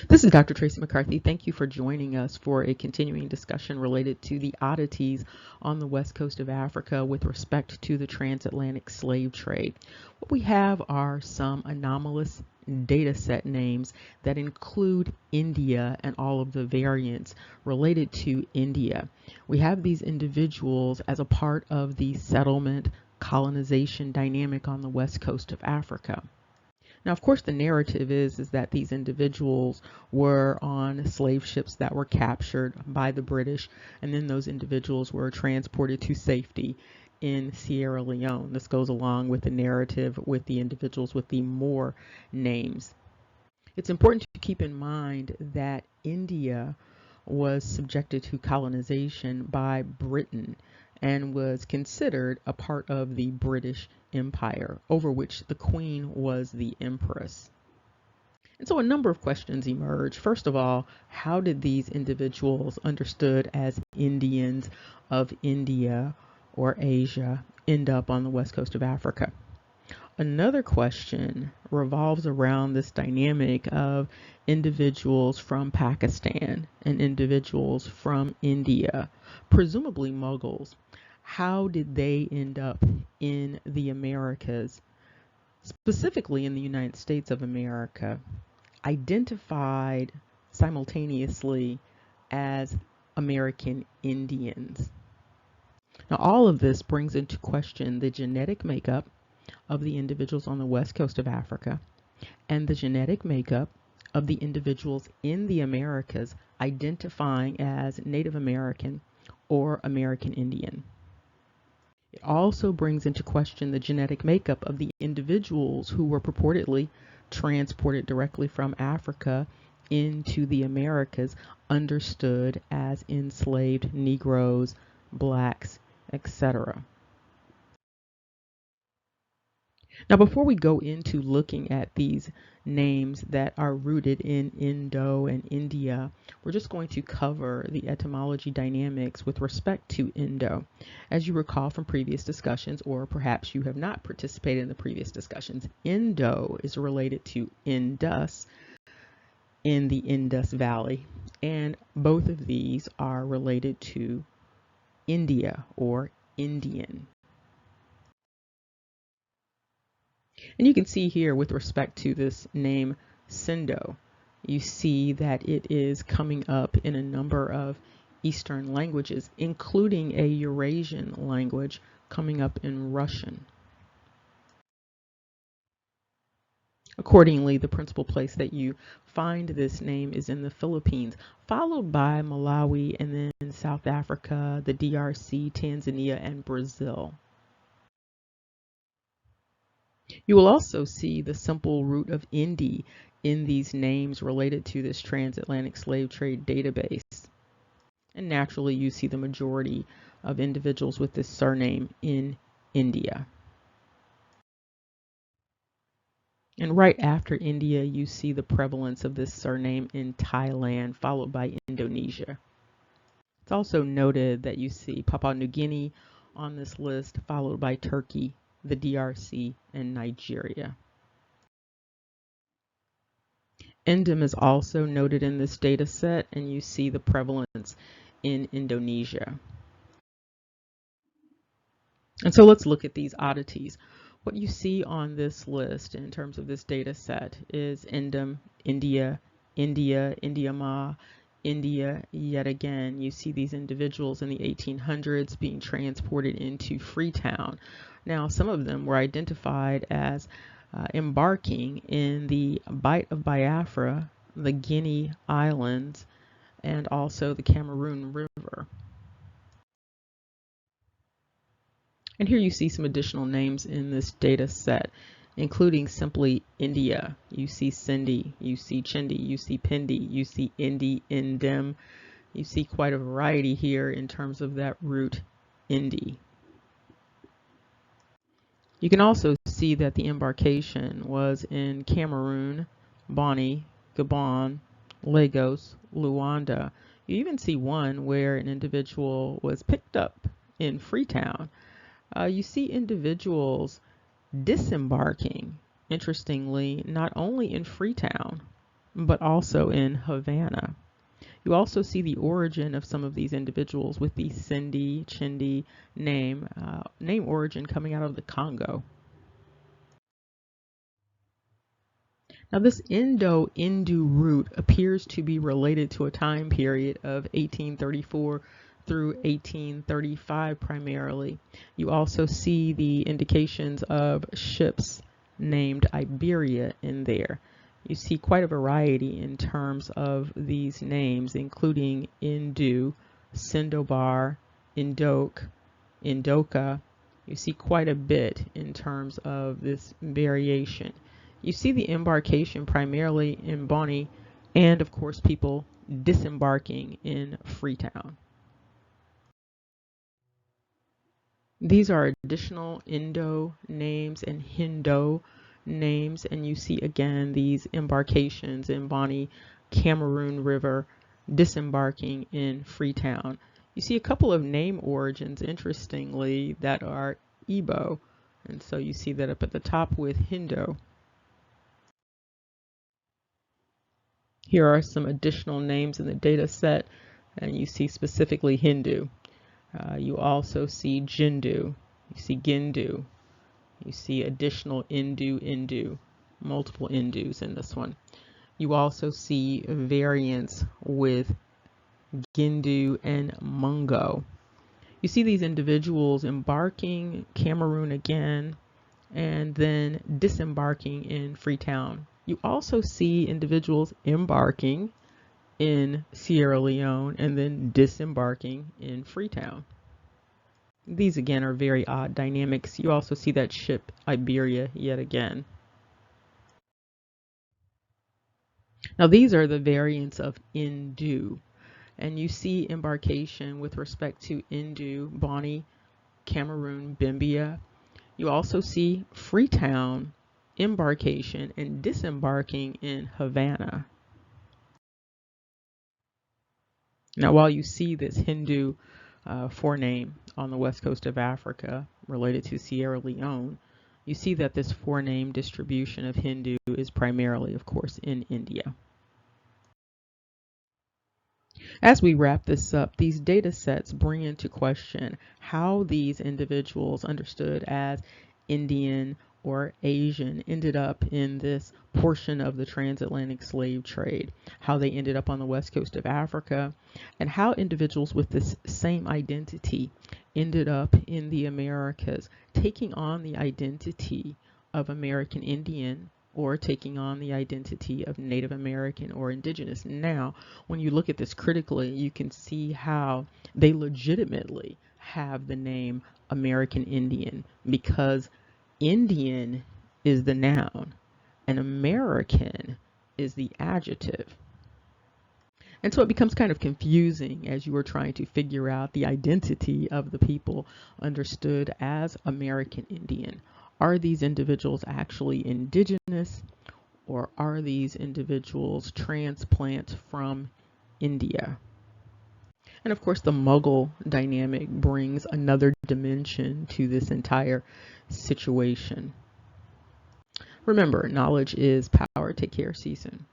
This is Dr. Tracy McCarthy. Thank you for joining us for a continuing discussion related to the oddities on the west coast of Africa with respect to the transatlantic slave trade. What we have are some anomalous data set names that include India and all of the variants related to India. We have these individuals as a part of the settlement colonization dynamic on the west coast of Africa. Now, of course, the narrative is that these individuals were on slave ships that were captured by the British, and then those individuals were transported to safety in Sierra Leone. This goes along with the narrative with the individuals with the Moor names. It's important to keep in mind that India was subjected to colonization by Britain and was considered a part of the British Empire, over which the Queen was the Empress. And so a number of questions emerge. First of all, how did these individuals, understood as Indians of India or Asia, end up on the west coast of Africa? Another question revolves around this dynamic of individuals from Pakistan and individuals from India, presumably Mughals. How did they end up in the Americas, specifically in the United States of America, identified simultaneously as American Indians? Now, all of this brings into question the genetic makeup of the individuals on the west coast of Africa and the genetic makeup of the individuals in the Americas identifying as Native American or American Indian. It also brings into question the genetic makeup of the individuals who were purportedly transported directly from Africa into the Americas, understood as enslaved Negroes, blacks, etc. Now, before we go into looking at these names that are rooted in Indo and India, we're just going to cover the etymology dynamics with respect to Indo. As you recall from previous discussions, or perhaps you have not participated in the previous discussions, Indo is related to Indus in the Indus Valley, and both of these are related to India or Indian. And you can see here with respect to this name Sindo, you see that it is coming up in a number of Eastern languages, including a Eurasian language coming up in Russian. Accordingly, the principal place that you find this name is in the Philippines, followed by Malawi and then South Africa, the DRC, Tanzania, and Brazil. You will also see the simple root of Indi in these names related to this transatlantic slave trade database. And naturally, you see the majority of individuals with this surname in India. And right after India, you see the prevalence of this surname in Thailand, followed by Indonesia. It's also noted that you see Papua New Guinea on this list, followed by Turkey, the DRC, and Nigeria. Endem is also noted in this data set, and you see the prevalence in Indonesia. And so let's look at these oddities. What you see on this list in terms of this data set is Endem, India, India, Indiama, India yet again. You see these individuals in the 1800s being transported into Freetown. Now, some of them were identified as embarking in the Bight of Biafra, the Guinea Islands, and also the Cameroon River. And here you see some additional names in this data set, including simply India. You see Sindhi, you see Chindi, you see Pindi, you see Indi, Indem. You see quite a variety here in terms of that root Indi. You can also see that the embarkation was in Cameroon, Bonny, Gabon, Lagos, Luanda. You even see one where an individual was picked up in Freetown. You see individuals disembarking, interestingly, not only in Freetown, but also in Havana. You also see the origin of some of these individuals with the Sindi, Chindi name origin coming out of the Congo. Now, this Indo-Indu root appears to be related to a time period of 1834 through 1835 primarily. You also see the indications of ships named Iberia in there. You see quite a variety in terms of these names, including Indu, Sindobar, Indok, Indoka. You see quite a bit in terms of this variation. You see the embarkation primarily in Bonny and, of course, people disembarking in Freetown. These are additional Indo names and Hindo names, and you see again these embarkations in Bonny, Cameroon River, disembarking in Freetown. You see a couple of name origins, interestingly, that are Igbo, and so you see that up at the top with Hindo. Here are some additional names in the data set, and you see specifically Hindu. You also see Jindu, you see Gindu, you see additional Indu, multiple Indus in this one. You also see variants with Gindu and Mungo. You see these individuals embarking Cameroon again and then disembarking in Freetown. You also see individuals embarking in Sierra Leone and then disembarking in Freetown. These again are very odd dynamics. You also see that ship Iberia yet again. Now these are the variants of Indu, and you see embarkation with respect to Indu, Bonny, Cameroon, Bimbia. You also see Freetown embarkation and disembarking in Havana. Now while you see this Hindu forename on the west coast of Africa related to Sierra Leone, you see that this forename distribution of Hindu is primarily, of course, in India. As we wrap this up, these data sets bring into question how these individuals understood as Indian or Asian ended up in this portion of the transatlantic slave trade, how they ended up on the west coast of Africa, and how individuals with this same identity ended up in the Americas, taking on the identity of American Indian or taking on the identity of Native American or Indigenous. Now, when you look at this critically, you can see how they legitimately have the name American Indian because Indian is the noun and American is the adjective. And so it becomes kind of confusing as you are trying to figure out the identity of the people understood as American Indian. Are these individuals actually indigenous, or are these individuals transplants from India? And of course, the Mughal dynamic brings another dimension to this entire situation. Remember, knowledge is power. Take care. See you soon.